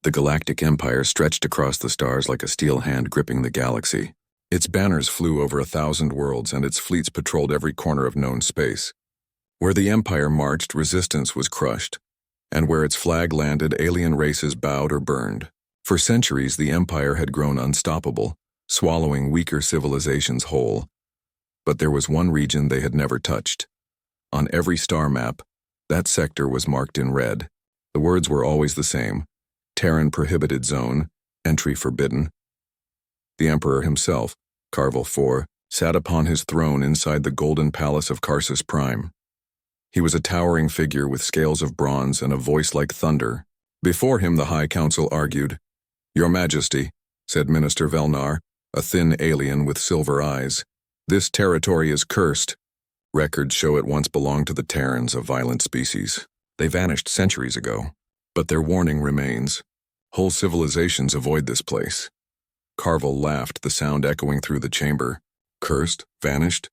The Galactic Empire stretched across the stars like a steel hand gripping the galaxy. Its banners flew over 1,000 worlds, and its fleets patrolled every corner of known space. Where the Empire marched, resistance was crushed, and where its flag landed, alien races bowed or burned. For centuries, the Empire had grown unstoppable, swallowing weaker civilizations whole. But there was one region they had never touched. On every star map, that sector was marked in red. The words were always the same: Terran Prohibited Zone, Entry Forbidden. The Emperor himself, Carvel IV, sat upon his throne inside the golden palace of Karsus Prime. He was a towering figure with scales of bronze and a voice like thunder. Before him, the High Council argued. "Your Majesty," said Minister Velnar, a thin alien with silver eyes, "this territory is cursed. Records show it once belonged to the Terrans, a violent species. They vanished centuries ago, but their warning remains. Whole civilizations avoid this place." Carvel laughed, the sound echoing through the chamber. Cursed? Vanished?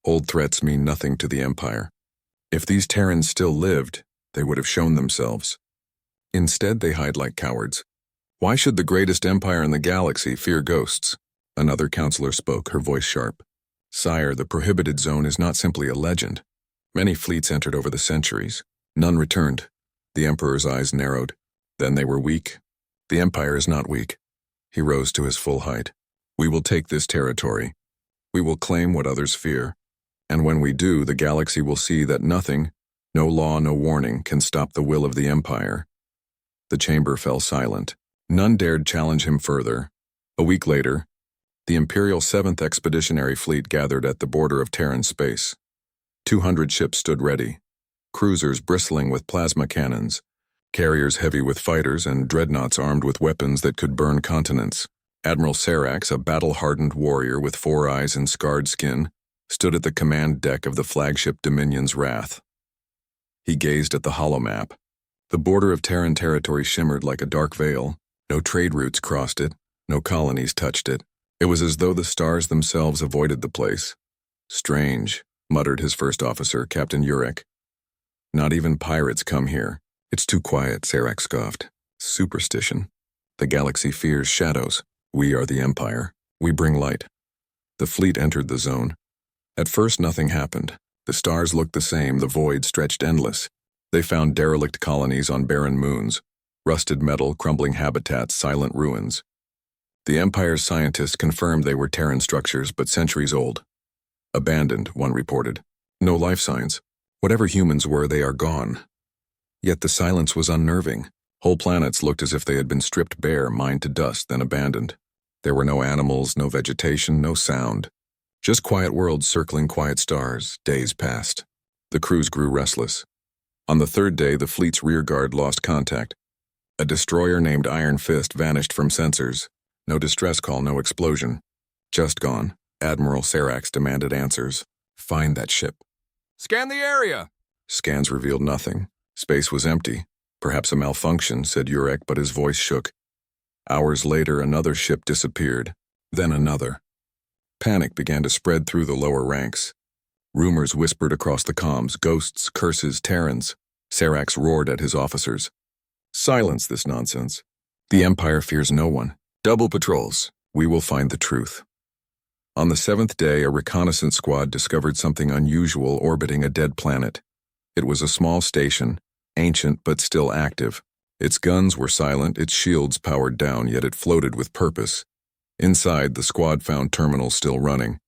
Old threats mean nothing to the Empire. If these Terrans still lived, they would have shown themselves. Instead, they hide like cowards. Why should the greatest empire in the galaxy fear ghosts? Another counselor spoke, her voice sharp. "Sire, the Prohibited Zone is not simply a legend. Many fleets entered over the centuries. None returned." The Emperor's eyes narrowed. "Then they were weak." "The Empire is not weak." He rose to his full height. "We will take this territory. We will claim what others fear. And when we do, the galaxy will see that nothing, no law, no warning, can stop the will of the Empire." The chamber fell silent. None dared challenge him further. A week later, the Imperial 7th Expeditionary Fleet gathered at the border of Terran space. 200 ships stood ready, cruisers bristling with plasma cannons, carriers heavy with fighters, and dreadnoughts armed with weapons that could burn continents. Admiral Serax, a battle-hardened warrior with 4 eyes and scarred skin, stood at the command deck of the flagship Dominion's Wrath. He gazed at the holomap. The border of Terran territory shimmered like a dark veil. No trade routes crossed it, no colonies touched it. It was as though the stars themselves avoided the place. "Strange," muttered his first officer, Captain Urek. "Not even pirates come here." "It's too quiet," Serac scoffed. "Superstition. The galaxy fears shadows. We are the Empire. We bring light." The fleet entered the zone. At first, nothing happened. The stars looked the same, the void stretched endless. They found derelict colonies on barren moons, rusted metal, crumbling habitats, silent ruins. The Empire's scientists confirmed they were Terran structures, but centuries old. "Abandoned," one reported. "No life signs. Whatever humans were, they are gone." Yet the silence was unnerving. Whole planets looked as if they had been stripped bare, mined to dust, then abandoned. There were no animals, no vegetation, no sound. Just quiet worlds circling quiet stars. Days passed. The crews grew restless. On the 3rd day, the fleet's rearguard lost contact. A destroyer named Iron Fist vanished from sensors. No distress call, no explosion. Just gone. Admiral Serax demanded answers. "Find that ship." "Scan the area." Scans revealed nothing. Space was empty. "Perhaps a malfunction," said Urek, but his voice shook. Hours later, another ship disappeared. Then another. Panic began to spread through the lower ranks. Rumors whispered across the comms: ghosts, curses, Terrans. Serax roared at his officers. "Silence this nonsense. The Empire fears no one. Double patrols. We will find the truth." On the 7th day, a reconnaissance squad discovered something unusual orbiting a dead planet. It was a small station, ancient but still active. Its guns were silent, its shields powered down, yet it floated with purpose. Inside, the squad found terminals still running.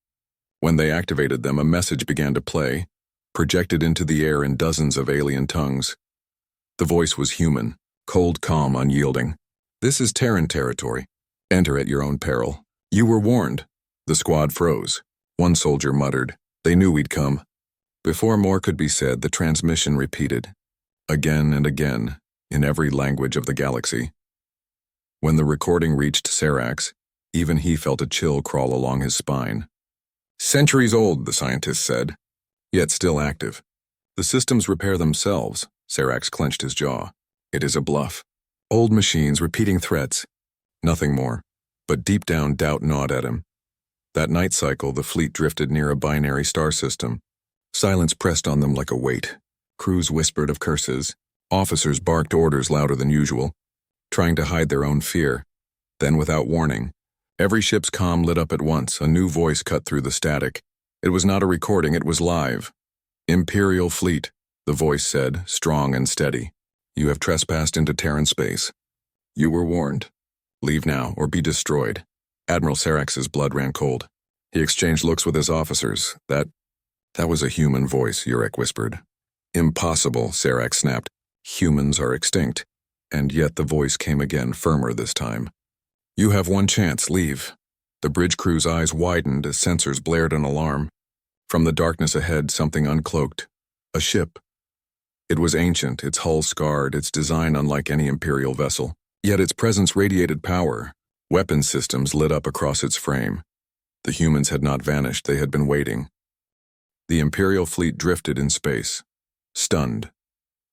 When they activated them, a message began to play, projected into the air in dozens of alien tongues. The voice was human, cold, calm, unyielding. "This is Terran territory. Enter at your own peril. You were warned." The squad froze. One soldier muttered, "They knew we'd come." Before more could be said, the transmission repeated, again and again, in every language of the galaxy. When the recording reached Serax, even he felt a chill crawl along his spine. "Centuries old," the scientist said, "yet still active. The systems repair themselves." Serax clenched his jaw. "It is a bluff. Old machines repeating threats. Nothing more." But deep down, doubt gnawed at him. That night cycle, the fleet drifted near a binary star system. Silence pressed on them like a weight. Crews whispered of curses. Officers barked orders louder than usual. trying to hide their own fear. Then, without warning, every ship's comm lit up at once. A new voice cut through the static. It was not a recording, it was live. "Imperial fleet," the voice said, strong and steady. "You have trespassed into Terran space. You were warned. Leave now or be destroyed." Admiral Sarax's blood ran cold. He exchanged looks with his officers. That was a human voice, Urek whispered. "Impossible," Sarax snapped. "Humans are extinct." And yet the voice came again, firmer this time. "You have one chance, leave." The bridge crew's eyes widened as sensors blared an alarm. From the darkness ahead, something uncloaked. A ship. It was ancient, its hull scarred, its design unlike any Imperial vessel. Yet its presence radiated power. Weapon systems lit up across its frame. The humans had not vanished, they had been waiting. The Imperial fleet drifted in space. Stunned.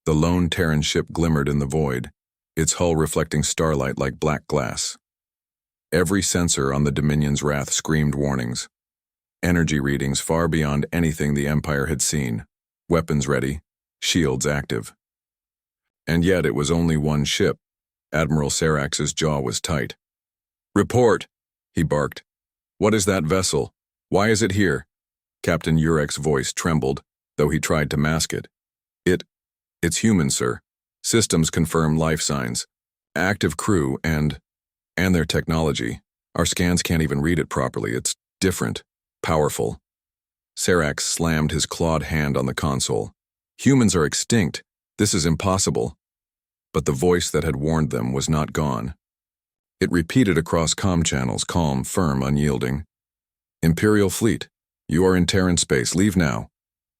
The lone Terran ship glimmered in the void, its hull reflecting starlight like black glass. Every sensor on the Dominion's Wrath screamed warnings. Energy readings far beyond anything the Empire had seen. Weapons ready, shields active. And yet it was only one ship. Admiral Sarax's jaw was tight. "Report," he barked. "What is that vessel? Why is it here?" Captain Urek's voice trembled, though he tried to mask it. It's human, sir. Systems confirm life signs. Active crew and their technology. Our scans can't even read it properly. It's different. Powerful." Sarax slammed his clawed hand on the console. "Humans are extinct. This is impossible." But the voice that had warned them was not gone. It repeated across comm channels, calm, firm, unyielding. "Imperial fleet, you are in Terran space. Leave now,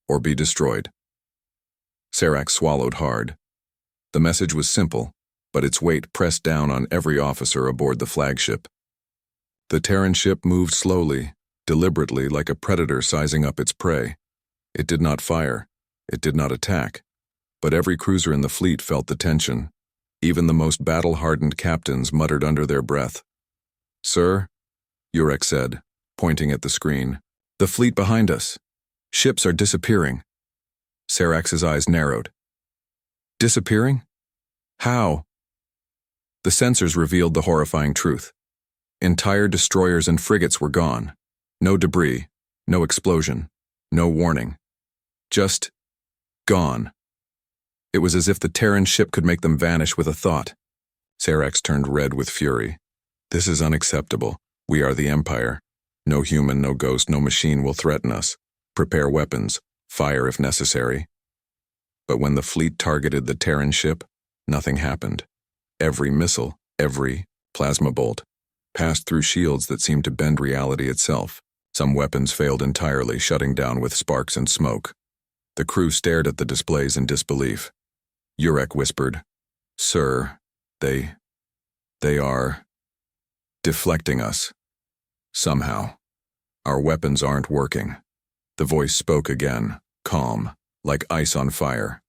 or be destroyed." Sarax swallowed hard. The message was simple, but its weight pressed down on every officer aboard the flagship. The Terran ship moved slowly, deliberately, like a predator sizing up its prey. It did not fire. It did not attack. But every cruiser in the fleet felt the tension. Even the most battle-hardened captains muttered under their breath. "Sir," Urek said, pointing at the screen, "the fleet behind us. Ships are disappearing." Sarax's eyes narrowed. "Disappearing? How?" The sensors revealed the horrifying truth. Entire destroyers and frigates were gone. No debris, no explosion, no warning. Just gone. It was as if the Terran ship could make them vanish with a thought. Sarax turned red with fury. "This is unacceptable. We are the Empire. No human, no ghost, no machine will threaten us. Prepare weapons. Fire if necessary." But when the fleet targeted the Terran ship, nothing happened. Every missile, every plasma bolt, passed through shields that seemed to bend reality itself. Some weapons failed entirely, shutting down with sparks and smoke. The crew stared at the displays in disbelief. Urek whispered, "Sir, they are deflecting us. Somehow. Our weapons aren't working." The voice spoke again, calm, like ice on fire.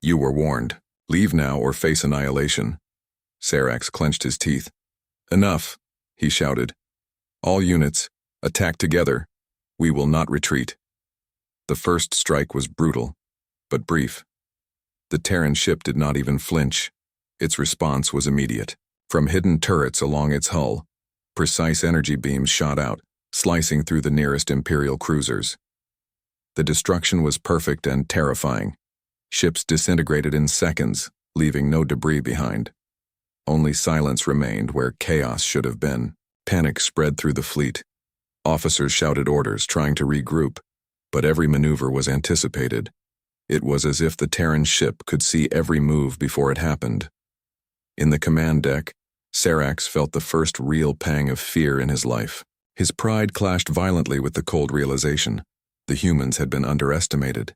"You were warned. Leave now or face annihilation." Sarax clenched his teeth. "Enough," he shouted. "All units, attack together. We will not retreat." The first strike was brutal, but brief. The Terran ship did not even flinch. Its response was immediate. From hidden turrets along its hull, precise energy beams shot out, slicing through the nearest Imperial cruisers. The destruction was perfect and terrifying. Ships disintegrated in seconds, leaving no debris behind. Only silence remained where chaos should have been. Panic spread through the fleet. Officers shouted orders, trying to regroup, but every maneuver was anticipated. It was as if the Terran ship could see every move before it happened. In the command deck, Sarax felt the first real pang of fear in his life. His pride clashed violently with the cold realization. The humans had been underestimated.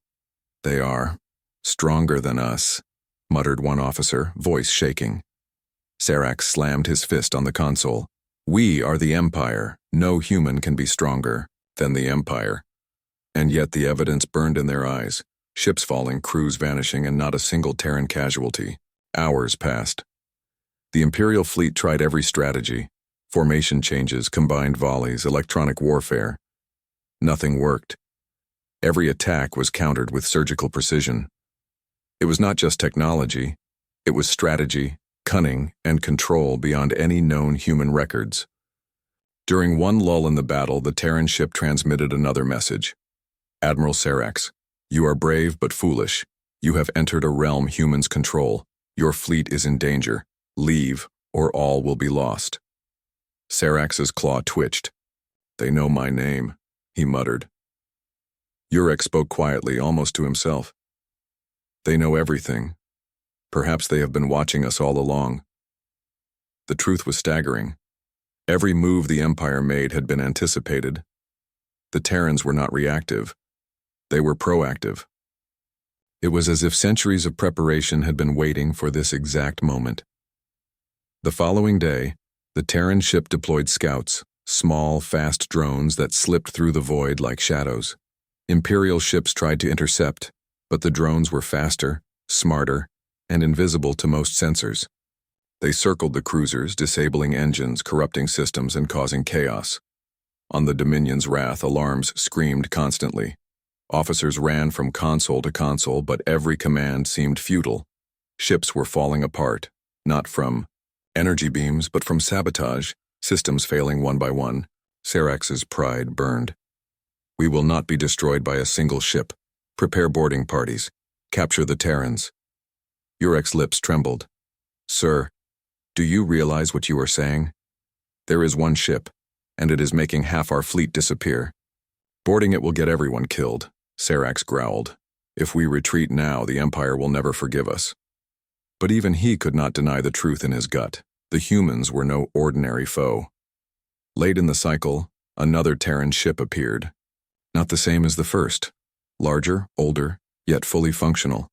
"They are stronger than us," muttered one officer, voice shaking. Sarax slammed his fist on the console. "We are the Empire. No human can be stronger than the Empire." And yet the evidence burned in their eyes. Ships falling, crews vanishing, and not a single Terran casualty. Hours passed. The Imperial fleet tried every strategy. Formation changes, combined volleys, electronic warfare. Nothing worked. Every attack was countered with surgical precision. It was not just technology. It was strategy, cunning, and control beyond any known human records. During one lull in the battle, the Terran ship transmitted another message. Admiral Serax, you are brave but foolish. You have entered a realm humans control. Your fleet is in danger. Leave, or all will be lost. Serax's claw twitched. They know my name, he muttered. Urek spoke quietly, almost to himself. They know everything. Perhaps they have been watching us all along. The truth was staggering. Every move the Empire made had been anticipated. The Terrans were not reactive. They were proactive. It was as if centuries of preparation had been waiting for this exact moment. The following day, the Terran ship deployed scouts, small, fast drones that slipped through the void like shadows. Imperial ships tried to intercept, but the drones were faster, smarter, and invisible to most sensors. They circled the cruisers, disabling engines, corrupting systems, and causing chaos. On the Dominion's wrath, alarms screamed constantly. Officers ran from console to console, but every command seemed futile. Ships were falling apart, not from energy beams, but from sabotage, systems failing one by one. Serax's pride burned. We will not be destroyed by a single ship. Prepare boarding parties. Capture the Terrans. Urek's lips trembled. Sir, do you realize what you are saying? There is one ship, and it is making half our fleet disappear. Boarding it will get everyone killed, Serax growled. If we retreat now, the Empire will never forgive us. But even he could not deny the truth in his gut. The humans were no ordinary foe. Late in the cycle, another Terran ship appeared. Not the same as the first. Larger, older, yet fully functional.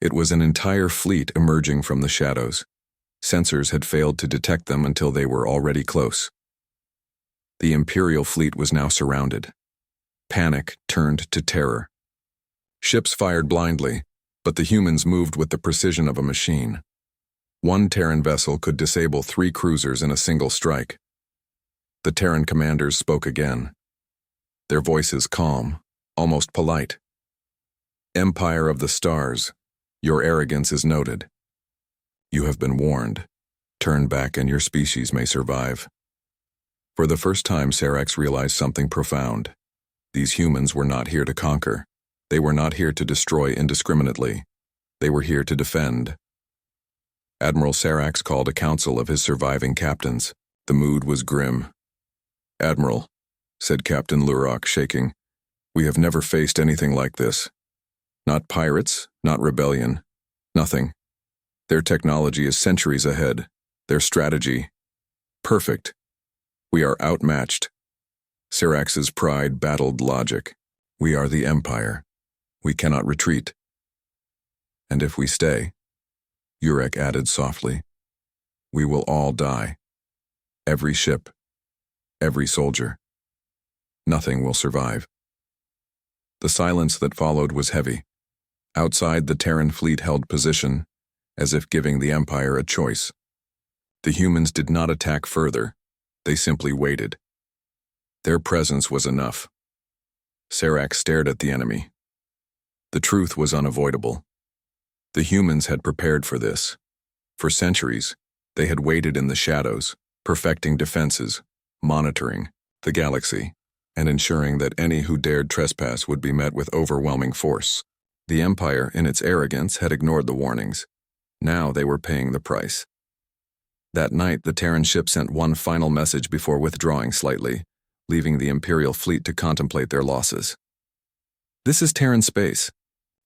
It was an entire fleet emerging from the shadows. Sensors had failed to detect them until they were already close. The Imperial fleet was now surrounded. Panic turned to terror. Ships fired blindly, but the humans moved with the precision of a machine. One Terran vessel could disable 3 cruisers in a single strike. The Terran commanders spoke again. Their voices calm, almost polite. Empire of the Stars, your arrogance is noted. You have been warned. Turn back and your species may survive. For the first time, Serax realized something profound. These humans were not here to conquer. They were not here to destroy indiscriminately. They were here to defend. Admiral Serax called a council of his surviving captains. The mood was grim. Admiral, said Captain Lurok, shaking, we have never faced anything like this. Not pirates, not rebellion, nothing. Their technology is centuries ahead. Their strategy, perfect. We are outmatched. Serax's pride battled logic. We are the Empire. We cannot retreat. And if we stay, Urek added softly, we will all die. Every ship, every soldier. Nothing will survive. The silence that followed was heavy. Outside, the Terran fleet held position, as if giving the Empire a choice. The humans did not attack further. They simply waited. Their presence was enough. Serax stared at the enemy. The truth was unavoidable. The humans had prepared for this. For centuries, they had waited in the shadows, perfecting defenses, monitoring the galaxy, and ensuring that any who dared trespass would be met with overwhelming force. The Empire, in its arrogance, had ignored the warnings. Now they were paying the price. That night, the Terran ship sent one final message before withdrawing slightly, leaving the Imperial fleet to contemplate their losses. This is Terran space.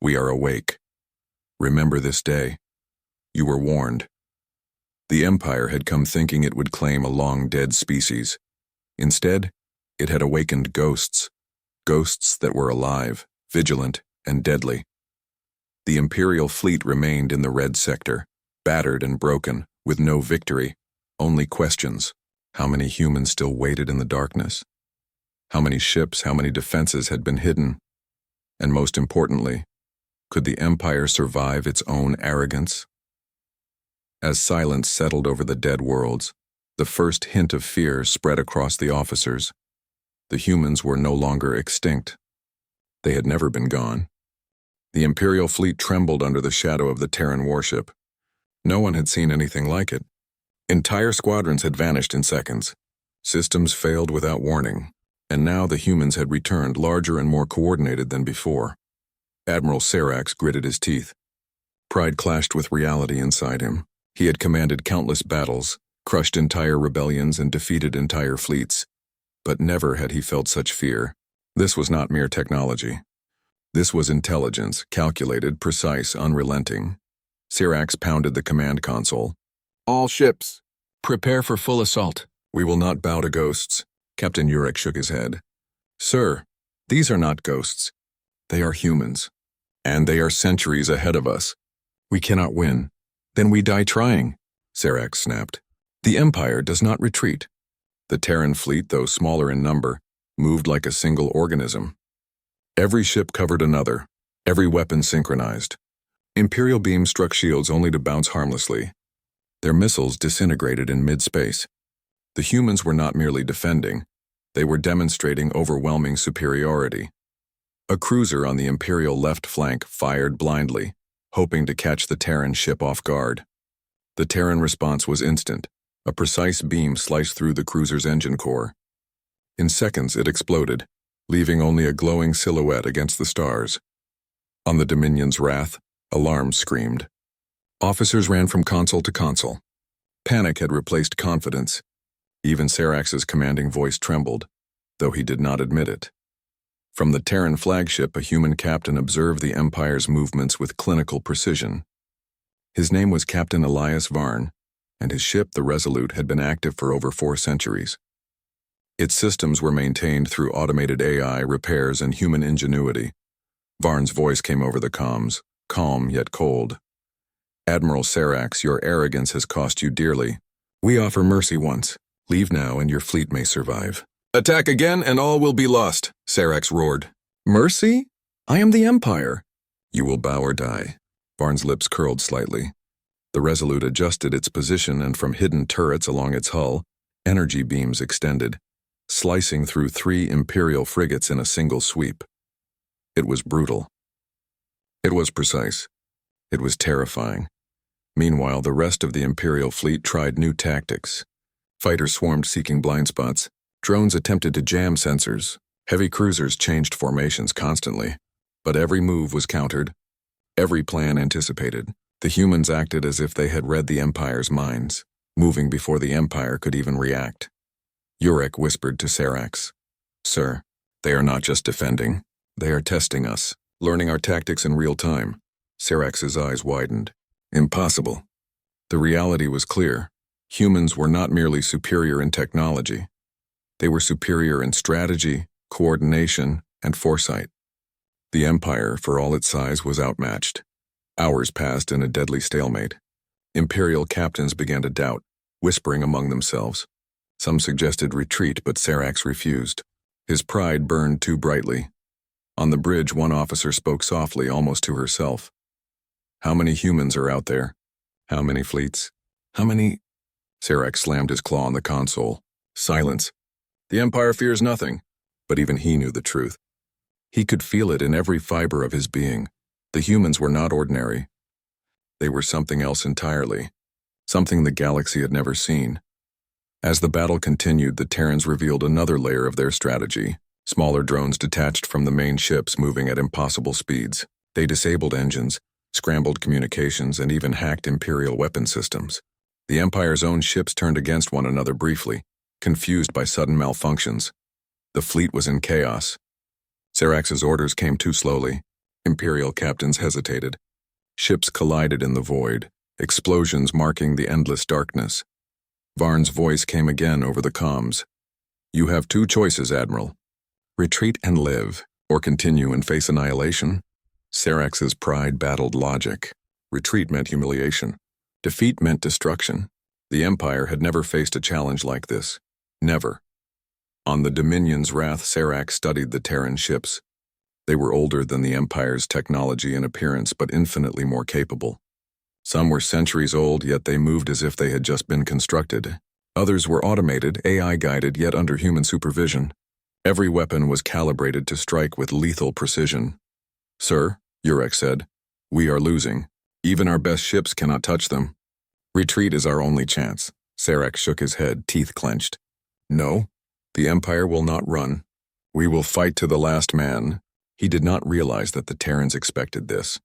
We are awake. Remember this day. You were warned. The Empire had come thinking it would claim a long-dead species. Instead, it had awakened ghosts. Ghosts that were alive, vigilant, and deadly. The Imperial fleet remained in the red sector, battered and broken, with no victory, only questions. How many humans still waited in the darkness? How many ships, how many defenses had been hidden? And most importantly, could the Empire survive its own arrogance? As silence settled over the dead worlds, the first hint of fear spread across the officers. The humans were no longer extinct. They had never been gone. The Imperial fleet trembled under the shadow of the Terran warship. No one had seen anything like it. Entire squadrons had vanished in seconds. Systems failed without warning, and now the humans had returned larger and more coordinated than before. Admiral Serax gritted his teeth. Pride clashed with reality inside him. He had commanded countless battles, crushed entire rebellions, and defeated entire fleets. But never had he felt such fear. This was not mere technology. This was intelligence, calculated, precise, unrelenting. Serax pounded the command console. All ships, prepare for full assault. We will not bow to ghosts. Captain Urek shook his head. Sir, these are not ghosts. They are humans. And they are centuries ahead of us. We cannot win. Then we die trying, Serax snapped. The Empire does not retreat. The Terran fleet, though smaller in number, moved like a single organism. Every ship covered another, every weapon synchronized. Imperial beams struck shields only to bounce harmlessly. Their missiles disintegrated in mid-space. The humans were not merely defending, they were demonstrating overwhelming superiority. A cruiser on the Imperial left flank fired blindly, hoping to catch the Terran ship off guard. The Terran response was instant. A precise beam sliced through the cruiser's engine core. In seconds, it exploded, leaving only a glowing silhouette against the stars. On the Dominion's wrath, alarms screamed. Officers ran from console to console. Panic had replaced confidence. Even Serax's commanding voice trembled, though he did not admit it. From the Terran flagship, a human captain observed the Empire's movements with clinical precision. His name was Captain Elias Varn, and his ship, the Resolute, had been active for over 4 centuries. Its systems were maintained through automated AI, repairs, and human ingenuity. Varn's voice came over the comms, calm yet cold. Admiral Serax, your arrogance has cost you dearly. We offer mercy once. Leave now and your fleet may survive. Attack again and all will be lost, Serax roared. Mercy? I am the Empire. You will bow or die. Varn's lips curled slightly. The Resolute adjusted its position, and from hidden turrets along its hull, energy beams extended, slicing through 3 Imperial frigates in a single sweep. It was brutal. It was precise. It was terrifying. Meanwhile, the rest of the Imperial fleet tried new tactics. Fighters swarmed seeking blind spots. Drones attempted to jam sensors. Heavy cruisers changed formations constantly. But every move was countered. Every plan anticipated. The humans acted as if they had read the Empire's minds, moving before the Empire could even react. Urek whispered to Serax, Sir, they are not just defending. They are testing us, learning our tactics in real time. Serax's eyes widened. Impossible. The reality was clear. Humans were not merely superior in technology. They were superior in strategy, coordination, and foresight. The Empire, for all its size, was outmatched. Hours passed in a deadly stalemate. Imperial captains began to doubt, whispering among themselves. Some suggested retreat, but Serax refused. His pride burned too brightly. On the bridge, one officer spoke softly, almost to herself. How many humans are out there? How many fleets? How many? Serax slammed his claw on the console. Silence. The Empire fears nothing. But even he knew the truth. He could feel it in every fiber of his being. The humans were not ordinary. They were something else entirely. Something the galaxy had never seen. As the battle continued, the Terrans revealed another layer of their strategy. Smaller drones detached from the main ships, moving at impossible speeds. They disabled engines, scrambled communications, and even hacked Imperial weapon systems. The Empire's own ships turned against one another briefly, confused by sudden malfunctions. The fleet was in chaos. Serax's orders came too slowly. Imperial captains hesitated. Ships collided in the void, explosions marking the endless darkness. Varn's voice came again over the comms. You have 2 choices, Admiral. Retreat and live, or continue and face annihilation. Serax's pride battled logic. Retreat meant humiliation. Defeat meant destruction. The Empire had never faced a challenge like this. Never. On the Dominion's wrath, Serax studied the Terran ships. They were older than the Empire's technology and appearance, but infinitely more capable. Some were centuries old, yet they moved as if they had just been constructed. Others were automated, AI-guided, yet under human supervision. Every weapon was calibrated to strike with lethal precision. Sir, Urek said, we are losing. Even our best ships cannot touch them. Retreat is our only chance. Serac shook his head, teeth clenched. No, the Empire will not run. We will fight to the last man. He did not realize that the Terrans expected this.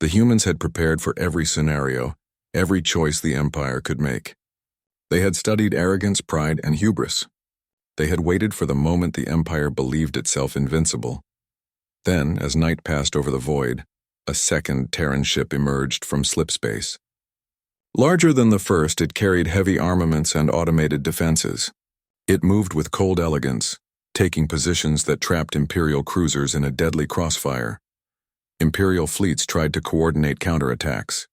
The humans had prepared for every scenario, every choice the Empire could make. They had studied arrogance, pride, and hubris. They had waited for the moment the Empire believed itself invincible. Then, as night passed over the void, a second Terran ship emerged from slipspace. Larger than the first, it carried heavy armaments and automated defenses. It moved with cold elegance, taking positions that trapped Imperial cruisers in a deadly crossfire. Imperial fleets tried to coordinate counterattacks.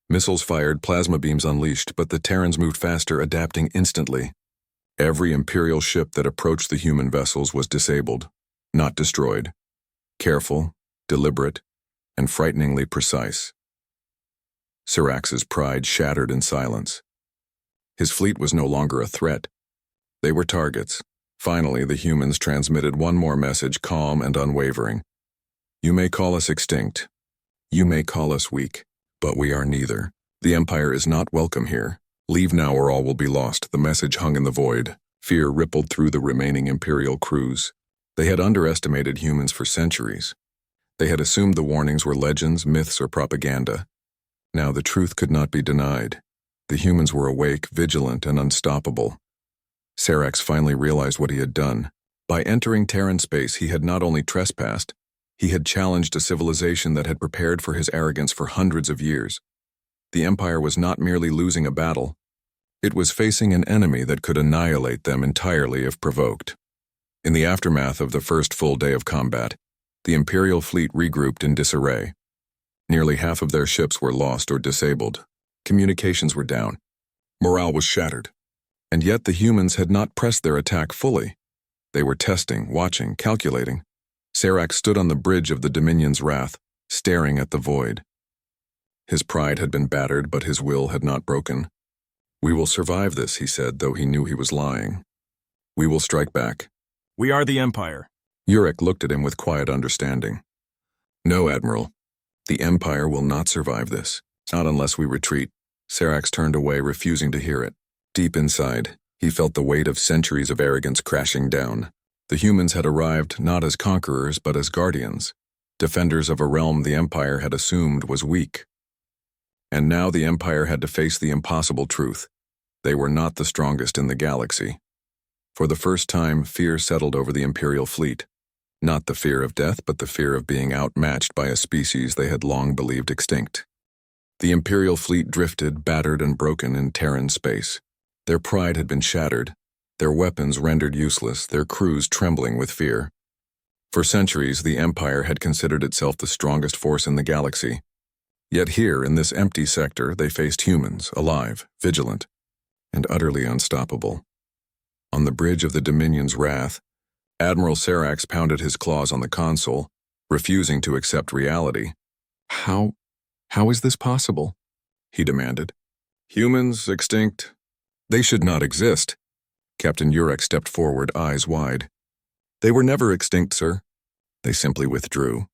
Missiles fired, plasma beams unleashed, but the Terrans moved faster, adapting instantly. Every Imperial ship that approached the human vessels was disabled, not destroyed. Careful, deliberate, and frighteningly precise. Serax's pride shattered in silence. His fleet was no longer a threat. They were targets. Finally, the humans transmitted one more message, calm and unwavering. You may call us extinct. You may call us weak, but we are neither. The Empire is not welcome here. Leave now or all will be lost. The message hung in the void. Fear rippled through the remaining Imperial crews. They had underestimated humans for centuries. They had assumed the warnings were legends, myths, or propaganda. Now the truth could not be denied. The humans were awake, vigilant, and unstoppable. Serax finally realized what he had done. By entering Terran space, he had not only trespassed, he had challenged a civilization that had prepared for his arrogance for hundreds of years. The Empire was not merely losing a battle. It was facing an enemy that could annihilate them entirely if provoked. In the aftermath of the first full day of combat, the Imperial fleet regrouped in disarray. Nearly half of their ships were lost or disabled. Communications were down. Morale was shattered. And yet the humans had not pressed their attack fully. They were testing, watching, calculating. Serac stood on the bridge of the Dominion's wrath, staring at the void. His pride had been battered, but his will had not broken. We will survive this, he said, though he knew he was lying. We will strike back. We are the Empire. Urek looked at him with quiet understanding. No, Admiral. The Empire will not survive this. Not unless we retreat. Serac turned away, refusing to hear it. Deep inside, he felt the weight of centuries of arrogance crashing down. The humans had arrived not as conquerors, but as guardians, defenders of a realm the Empire had assumed was weak. And now the Empire had to face the impossible truth. They were not the strongest in the galaxy. For the first time, fear settled over the Imperial fleet. Not the fear of death, but the fear of being outmatched by a species they had long believed extinct. The Imperial fleet drifted, battered and broken in Terran space. Their pride had been shattered, their weapons rendered useless, their crews trembling with fear. For centuries, the Empire had considered itself the strongest force in the galaxy. Yet here, in this empty sector, they faced humans, alive, vigilant, and utterly unstoppable. On the bridge of the Dominion's wrath, Admiral Serax pounded his claws on the console, refusing to accept reality. How is this possible? He demanded. Humans, extinct. They should not exist. Captain Urek stepped forward, eyes wide. They were never extinct, sir. They simply withdrew.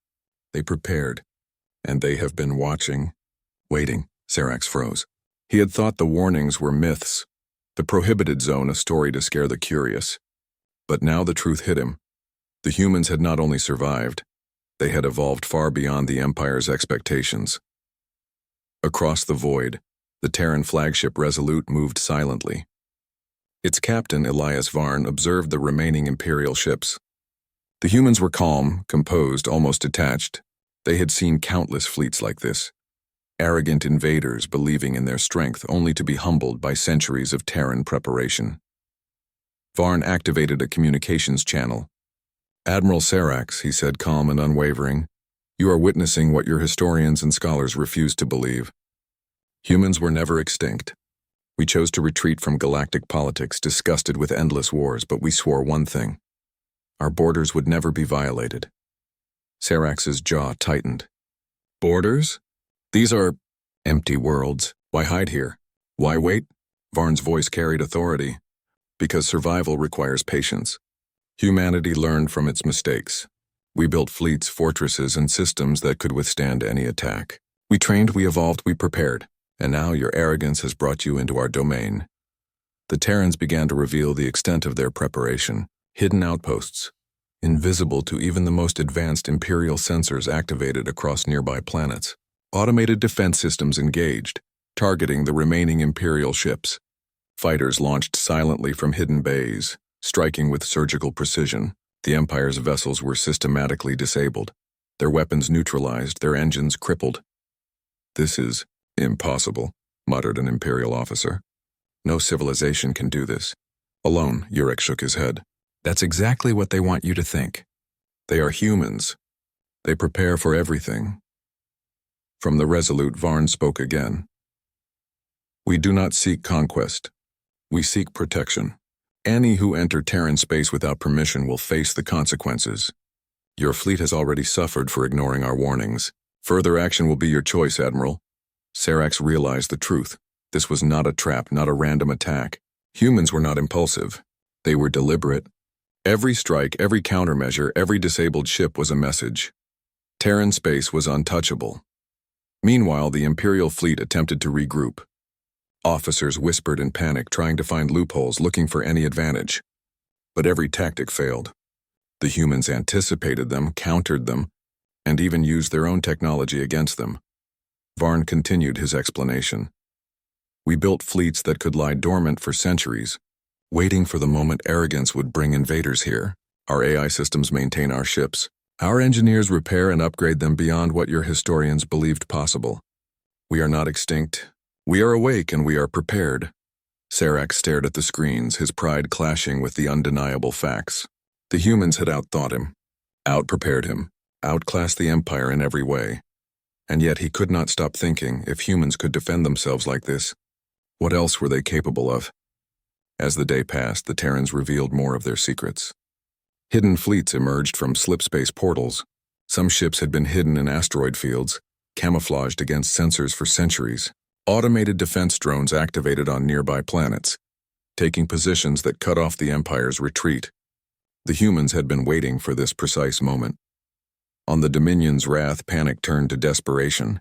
They prepared. And they have been watching. Waiting. Serax froze. He had thought the warnings were myths, the prohibited zone a story to scare the curious. But now the truth hit him. The humans had not only survived, they had evolved far beyond the Empire's expectations. Across the void, the Terran flagship Resolute moved silently. Its captain, Elias Varn, observed the remaining Imperial ships. The humans were calm, composed, almost detached. They had seen countless fleets like this. Arrogant invaders believing in their strength only to be humbled by centuries of Terran preparation. Varn activated a communications channel. Admiral Serax, he said, calm and unwavering, you are witnessing what your historians and scholars refuse to believe. Humans were never extinct. We chose to retreat from galactic politics, disgusted with endless wars, but we swore one thing. Our borders would never be violated. Serax's jaw tightened. Borders? These are empty worlds. Why hide here? Why wait? Varn's voice carried authority. Because survival requires patience. Humanity learned from its mistakes. We built fleets, fortresses, and systems that could withstand any attack. We trained, we evolved, we prepared. and now your arrogance has brought you into our domain. The Terrans began to reveal the extent of their preparation. Hidden outposts, invisible to even the most advanced Imperial sensors activated across nearby planets. Automated defense systems engaged, targeting the remaining Imperial ships. Fighters launched silently from hidden bays, striking with surgical precision. The Empire's vessels were systematically disabled, their weapons neutralized, their engines crippled. "This is impossible," muttered an Imperial officer. "No civilization can do this." "Alone," Urek shook his head. "That's exactly what they want you to think. They are humans. They prepare for everything." From the Resolute, Varn spoke again. "We do not seek conquest. We seek protection. Any who enter Terran space without permission will face the consequences. Your fleet has already suffered for ignoring our warnings. Further action will be your choice, Admiral." Serax realized the truth. This was not a trap, not a random attack. Humans were not impulsive. They were deliberate. Every strike, every countermeasure, every disabled ship was a message. Terran space was untouchable. Meanwhile, the Imperial fleet attempted to regroup. Officers whispered in panic, trying to find loopholes, looking for any advantage. But every tactic failed. The humans anticipated them, countered them, and even used their own technology against them. Varn continued his explanation. "We built fleets that could lie dormant for centuries, waiting for the moment arrogance would bring invaders here. Our AI systems maintain our ships. Our engineers repair and upgrade them beyond what your historians believed possible. We are not extinct. We are awake and we are prepared." Serax stared at the screens, his pride clashing with the undeniable facts. The humans had outthought him, outprepared him, outclassed the Empire in every way. And yet he could not stop thinking, if humans could defend themselves like this, what else were they capable of? As the day passed, the Terrans revealed more of their secrets. Hidden fleets emerged from slipspace portals. Some ships had been hidden in asteroid fields, camouflaged against sensors for centuries. Automated defense drones activated on nearby planets, taking positions that cut off the Empire's retreat. The humans had been waiting for this precise moment. On the Dominion's wrath, panic turned to desperation.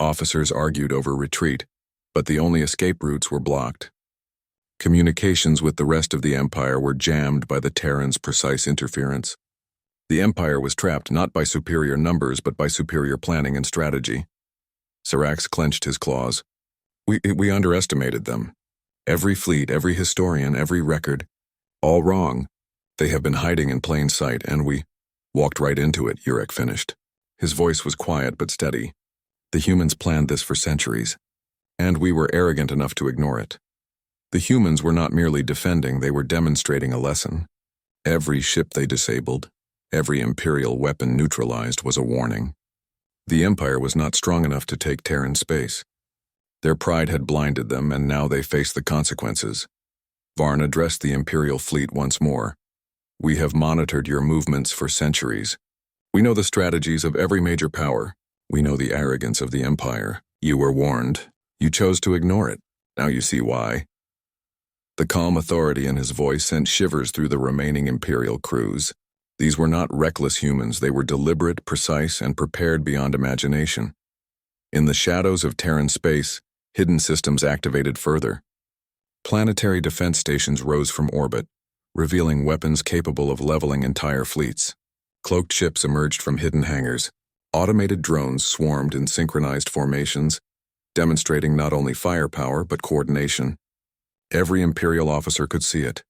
Officers argued over retreat, but the only escape routes were blocked. Communications with the rest of the Empire were jammed by the Terrans' precise interference. The Empire was trapped not by superior numbers but by superior planning and strategy. Serax clenched his claws. We underestimated them. Every fleet, every historian, every record. All wrong. They have been hiding in plain sight, and we walked right into it," Urek finished. His voice was quiet but steady. "The humans planned this for centuries, and we were arrogant enough to ignore it. The humans were not merely defending, they were demonstrating a lesson. Every ship they disabled, every Imperial weapon neutralized was a warning. The Empire was not strong enough to take Terran space. Their pride had blinded them, and now they faced the consequences." Varn addressed the Imperial fleet once more. "We have monitored your movements for centuries. We know the strategies of every major power. We know the arrogance of the Empire. You were warned. You chose to ignore it. Now you see why." The calm authority in his voice sent shivers through the remaining Imperial crews. These were not reckless humans, they were deliberate, precise, and prepared beyond imagination. In the shadows of Terran space, hidden systems activated further. Planetary defense stations rose from orbit, revealing weapons capable of leveling entire fleets. Cloaked ships emerged from hidden hangars. Automated drones swarmed in synchronized formations, demonstrating not only firepower but coordination. Every Imperial officer could see it.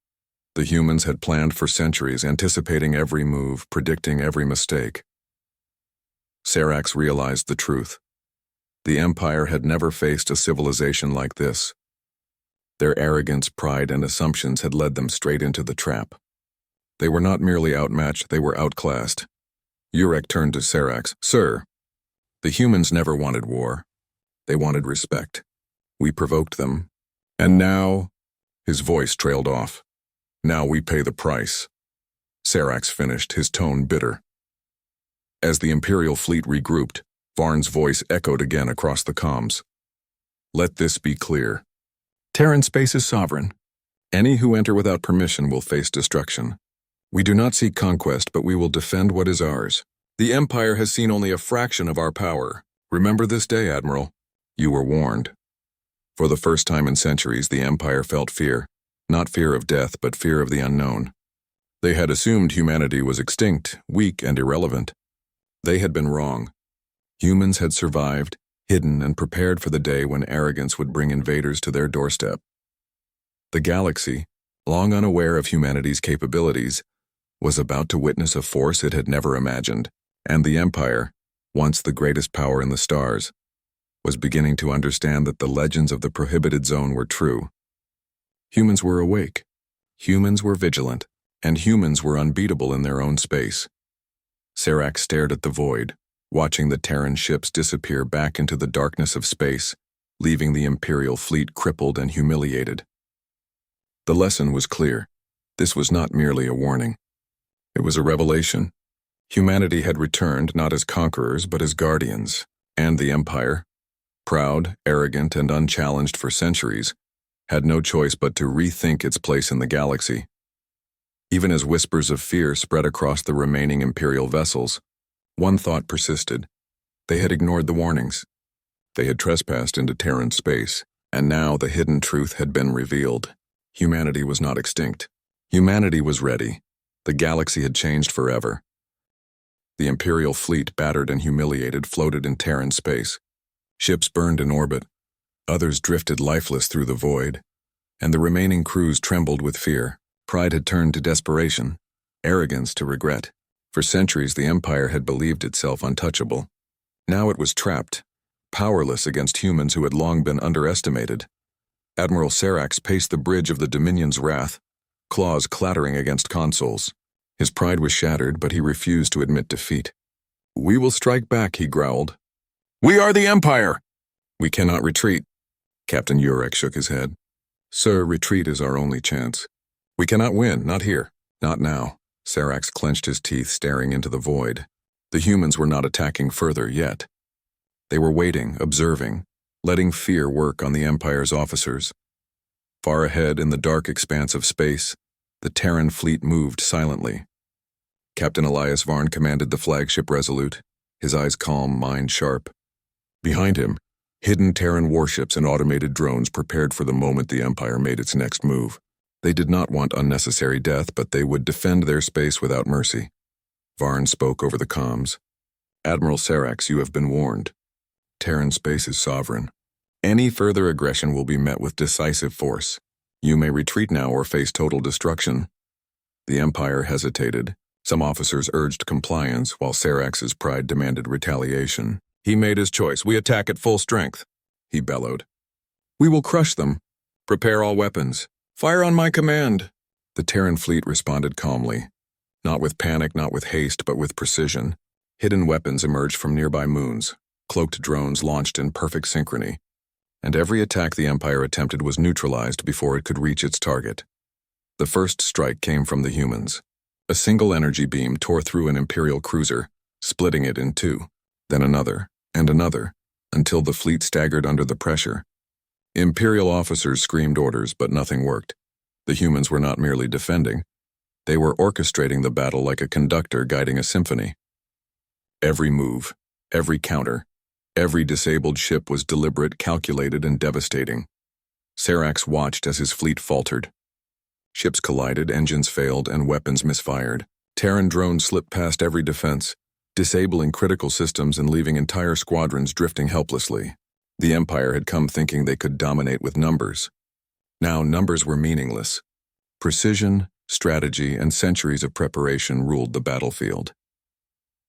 The humans had planned for centuries, anticipating every move, predicting every mistake. Serax realized the truth. The Empire had never faced a civilization like this. Their arrogance, pride, and assumptions had led them straight into the trap. They were not merely outmatched, they were outclassed. Urek turned to Serax. "Sir, the humans never wanted war. They wanted respect. We provoked them. And now," his voice trailed off, "now we pay the price." Serax finished, his tone bitter. As the Imperial fleet regrouped, Varn's voice echoed again across the comms. "Let this be clear. Terran space is sovereign. Any who enter without permission will face destruction. We do not seek conquest, but we will defend what is ours. The Empire has seen only a fraction of our power. Remember this day, Admiral. You were warned." For the first time in centuries, the Empire felt fear, not fear of death, but fear of the unknown. They had assumed humanity was extinct, weak, and irrelevant. They had been wrong. Humans had survived, hidden, and prepared for the day when arrogance would bring invaders to their doorstep. The galaxy, long unaware of humanity's capabilities, was about to witness a force it had never imagined, and the Empire, once the greatest power in the stars, was beginning to understand that the legends of the Prohibited Zone were true. Humans were awake, humans were vigilant, and humans were unbeatable in their own space. Serac stared at the void, watching the Terran ships disappear back into the darkness of space, leaving the Imperial fleet crippled and humiliated. The lesson was clear. This was not merely a warning. It was a revelation. Humanity had returned not as conquerors but as guardians, and the Empire, proud, arrogant, and unchallenged for centuries, had no choice but to rethink its place in the galaxy. Even as whispers of fear spread across the remaining Imperial vessels, one thought persisted. They had ignored the warnings. They had trespassed into Terran space, and now the hidden truth had been revealed. Humanity was not extinct. Humanity was ready. The galaxy had changed forever. The Imperial fleet, battered and humiliated, floated in Terran space. Ships burned in orbit. Others drifted lifeless through the void, and the remaining crews trembled with fear. Pride had turned to desperation, arrogance to regret. For centuries, the Empire had believed itself untouchable. Now it was trapped, powerless against humans who had long been underestimated. Admiral Serac paced the bridge of the Dominion's wrath, claws clattering against consoles. His pride was shattered, but he refused to admit defeat. "We will strike back," he growled. "We are the Empire!" "We cannot retreat." Captain Urek shook his head. "Sir, retreat is our only chance. We cannot win, not here, not now." Serac clenched his teeth, staring into the void. The humans were not attacking further yet. They were waiting, observing, letting fear work on the Empire's officers. Far ahead in the dark expanse of space, the Terran fleet moved silently. Captain Elias Varn commanded the flagship Resolute, his eyes calm, mind sharp. Behind him, hidden Terran warships and automated drones prepared for the moment the Empire made its next move. They did not want unnecessary death, but they would defend their space without mercy. Varn spoke over the comms. "Admiral Serac, you have been warned. Terran space is sovereign. Any further aggression will be met with decisive force. You may retreat now or face total destruction." The Empire hesitated. Some officers urged compliance, while Serac's pride demanded retaliation. He made his choice. "We attack at full strength," he bellowed. "We will crush them. Prepare all weapons. Fire on my command." The Terran fleet responded calmly. Not with panic, not with haste, but with precision. Hidden weapons emerged from nearby moons. Cloaked drones launched in perfect synchrony. And every attack the Empire attempted was neutralized before it could reach its target. The first strike came from the humans. A single energy beam tore through an Imperial cruiser, splitting it in two, then another, and another, until the fleet staggered under the pressure. Imperial officers screamed orders, but nothing worked. The humans were not merely defending. They were orchestrating the battle like a conductor guiding a symphony. Every move, every counter, every disabled ship was deliberate, calculated, and devastating. Serac watched as his fleet faltered. Ships collided, engines failed, and weapons misfired. Terran drones slipped past every defense, disabling critical systems and leaving entire squadrons drifting helplessly. The Empire had come thinking they could dominate with numbers. Now numbers were meaningless. Precision, strategy, and centuries of preparation ruled the battlefield.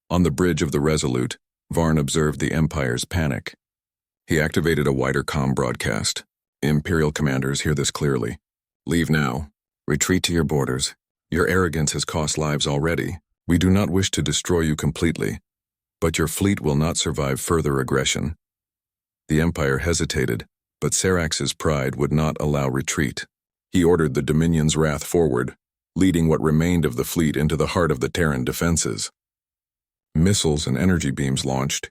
On the bridge of the Resolute, Varn observed the Empire's panic. He activated a wider comm broadcast. "Imperial commanders, hear this clearly. Leave now. Retreat to your borders. Your arrogance has cost lives already. We do not wish to destroy you completely, but your fleet will not survive further aggression." The Empire hesitated, but Serac's pride would not allow retreat. He ordered the Dominion's wrath forward, leading what remained of the fleet into the heart of the Terran defenses. Missiles and energy beams launched,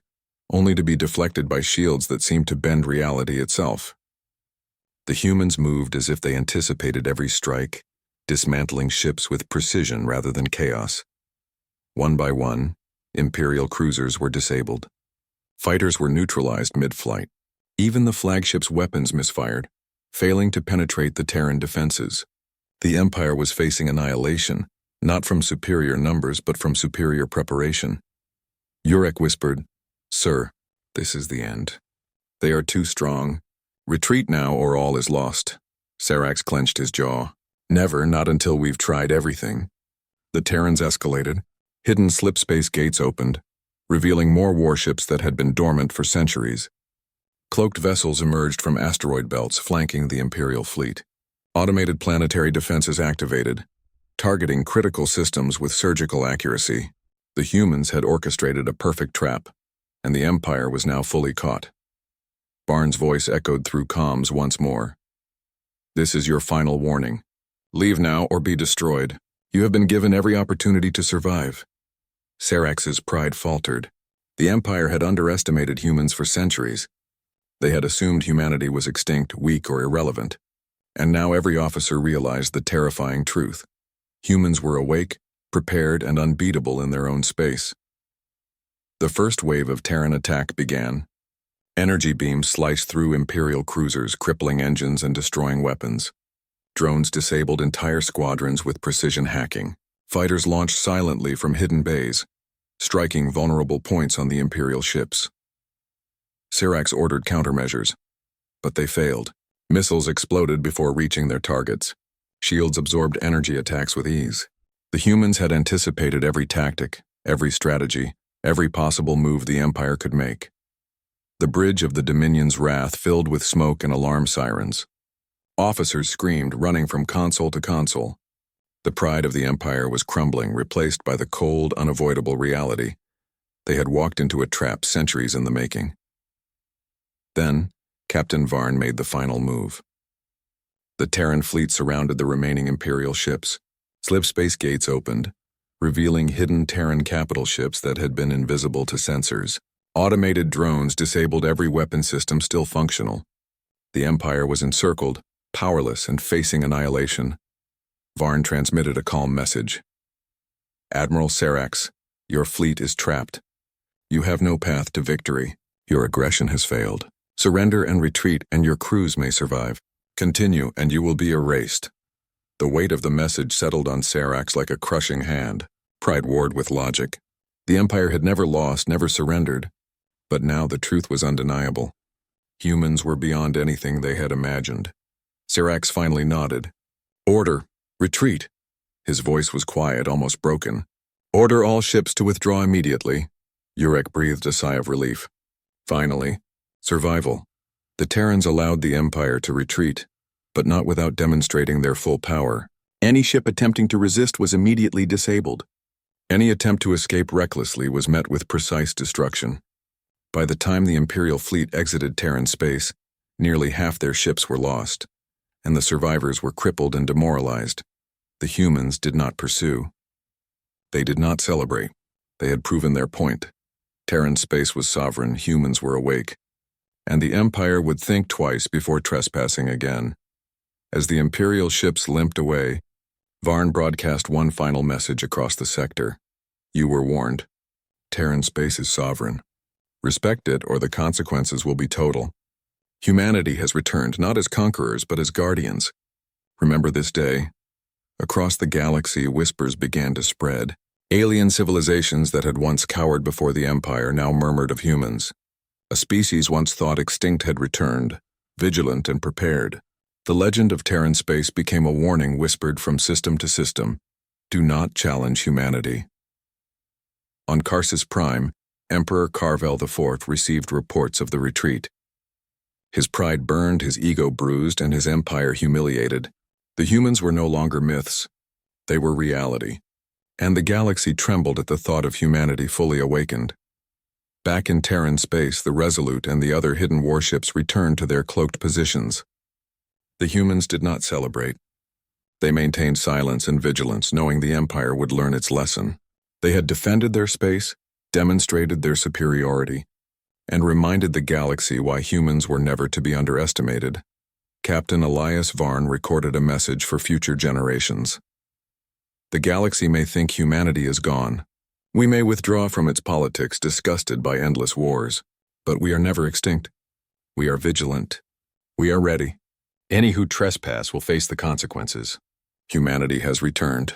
only to be deflected by shields that seemed to bend reality itself. The humans moved as if they anticipated every strike, dismantling ships with precision rather than chaos. One by one, Imperial cruisers were disabled. Fighters were neutralized mid-flight. Even the flagship's weapons misfired, failing to penetrate the Terran defenses. The Empire was facing annihilation, not from superior numbers but from superior preparation. Urek whispered, "Sir, this is the end. They are too strong. Retreat now or all is lost." Sarax clenched his jaw. "Never, not until we've tried everything." The Terrans escalated. Hidden slipspace gates opened, revealing more warships that had been dormant for centuries. Cloaked vessels emerged from asteroid belts flanking the Imperial fleet. Automated planetary defenses activated, targeting critical systems with surgical accuracy. The humans had orchestrated a perfect trap, and the Empire was now fully caught. Barnes' voice echoed through comms once more. "This is your final warning. Leave now or be destroyed. You have been given every opportunity to survive." Sarax's pride faltered. The Empire had underestimated humans for centuries. They had assumed humanity was extinct, weak, or irrelevant. And now every officer realized the terrifying truth. Humans were awake, prepared, and unbeatable in their own space. The first wave of Terran attack began. Energy beams sliced through Imperial cruisers, crippling engines and destroying weapons. Drones disabled entire squadrons with precision hacking. Fighters launched silently from hidden bays, striking vulnerable points on the Imperial ships. Sarax ordered countermeasures, but they failed. Missiles exploded before reaching their targets. Shields absorbed energy attacks with ease. The humans had anticipated every tactic, every strategy, every possible move the Empire could make. The bridge of the Dominion's wrath filled with smoke and alarm sirens. Officers screamed, running from console to console. The pride of the Empire was crumbling, replaced by the cold, unavoidable reality. They had walked into a trap centuries in the making. Then, Captain Varn made the final move. The Terran fleet surrounded the remaining Imperial ships. Slipspace gates opened, revealing hidden Terran capital ships that had been invisible to sensors. Automated drones disabled every weapon system still functional. The Empire was encircled, powerless, and facing annihilation. Varn transmitted a calm message. "Admiral Sarax, your fleet is trapped. You have no path to victory. Your aggression has failed. Surrender and retreat, and your crews may survive. Continue, and you will be erased." The weight of the message settled on Sarax like a crushing hand. Pride warred with logic. The Empire had never lost, never surrendered. But now the truth was undeniable. Humans were beyond anything they had imagined. Sarax finally nodded. "Order! Retreat!" His voice was quiet, almost broken. "Order all ships to withdraw immediately." Urek breathed a sigh of relief. Finally, survival. The Terrans allowed the Empire to retreat, but not without demonstrating their full power. Any ship attempting to resist was immediately disabled. Any attempt to escape recklessly was met with precise destruction. By the time the Imperial fleet exited Terran space, nearly half their ships were lost, and the survivors were crippled and demoralized. The humans did not pursue. They did not celebrate. They had proven their point. Terran space was sovereign, humans were awake, and the Empire would think twice before trespassing again. As the Imperial ships limped away, Varn broadcast one final message across the sector. "You were warned. Terran space is sovereign. Respect it or the consequences will be total. Humanity has returned not as conquerors but as guardians. Remember this day." Across the galaxy, whispers began to spread. Alien civilizations that had once cowered before the Empire now murmured of humans. A species once thought extinct had returned, vigilant and prepared. The legend of Terran space became a warning whispered from system to system. Do not challenge humanity. On Karsus Prime, Emperor Carvel IV received reports of the retreat. His pride burned, his ego bruised, and his empire humiliated. The humans were no longer myths. They were reality. And the galaxy trembled at the thought of humanity fully awakened. Back in Terran space, the Resolute and the other hidden warships returned to their cloaked positions. The humans did not celebrate. They maintained silence and vigilance, knowing the Empire would learn its lesson. They had defended their space, demonstrated their superiority, and reminded the galaxy why humans were never to be underestimated. Captain Elias Varn recorded a message for future generations. The galaxy may think humanity is gone. We may withdraw from its politics, disgusted by endless wars, but we are never extinct. We are vigilant. We are ready. Any who trespass will face the consequences. Humanity has returned.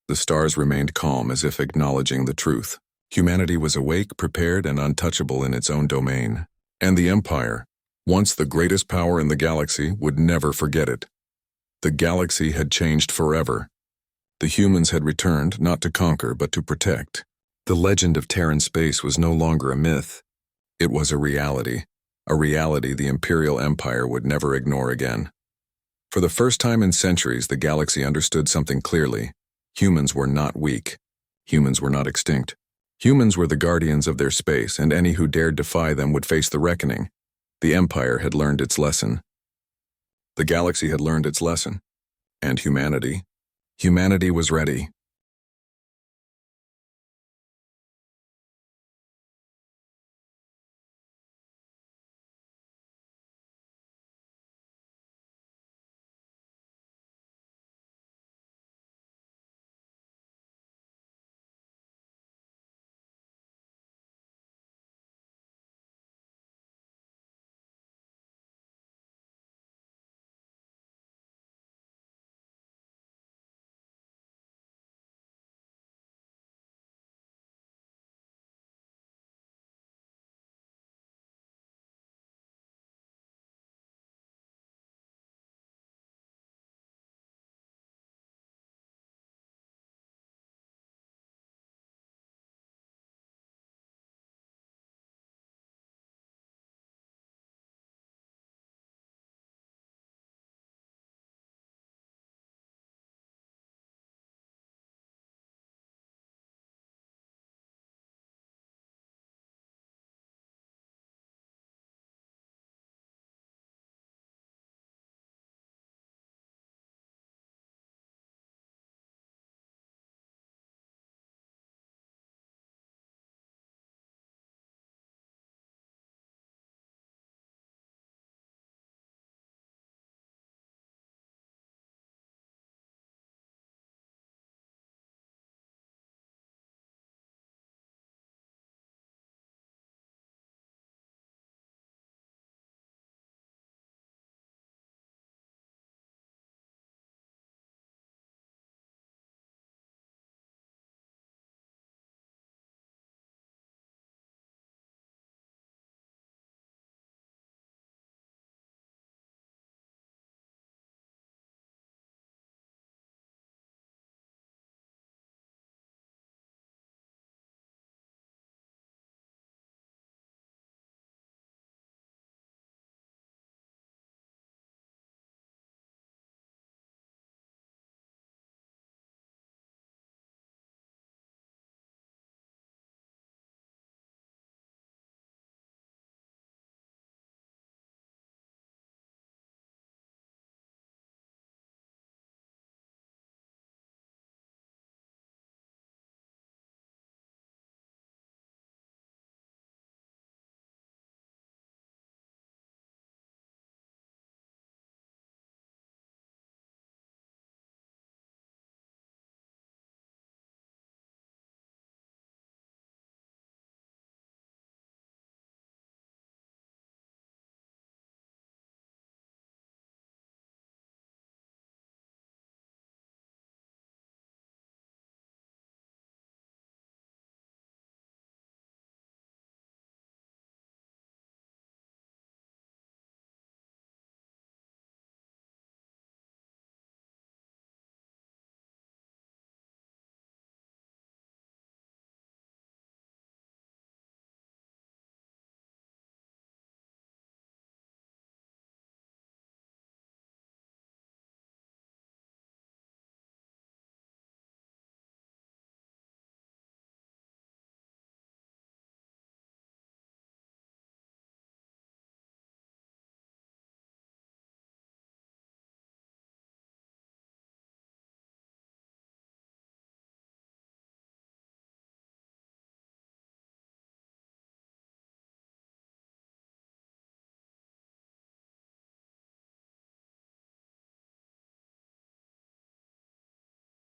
The stars remained calm as if acknowledging the truth. Humanity was awake, prepared, and untouchable in its own domain. And the Empire, once the greatest power in the galaxy, would never forget it. The galaxy had changed forever. The humans had returned not to conquer but to protect. The legend of Terran space was no longer a myth. It was a reality the Imperial Empire would never ignore again. For the first time in centuries, the galaxy understood something clearly. Humans were not weak. Humans were not extinct. Humans were the guardians of their space, and any who dared defy them would face the reckoning. The Empire had learned its lesson. The galaxy had learned its lesson. And humanity? Humanity was ready.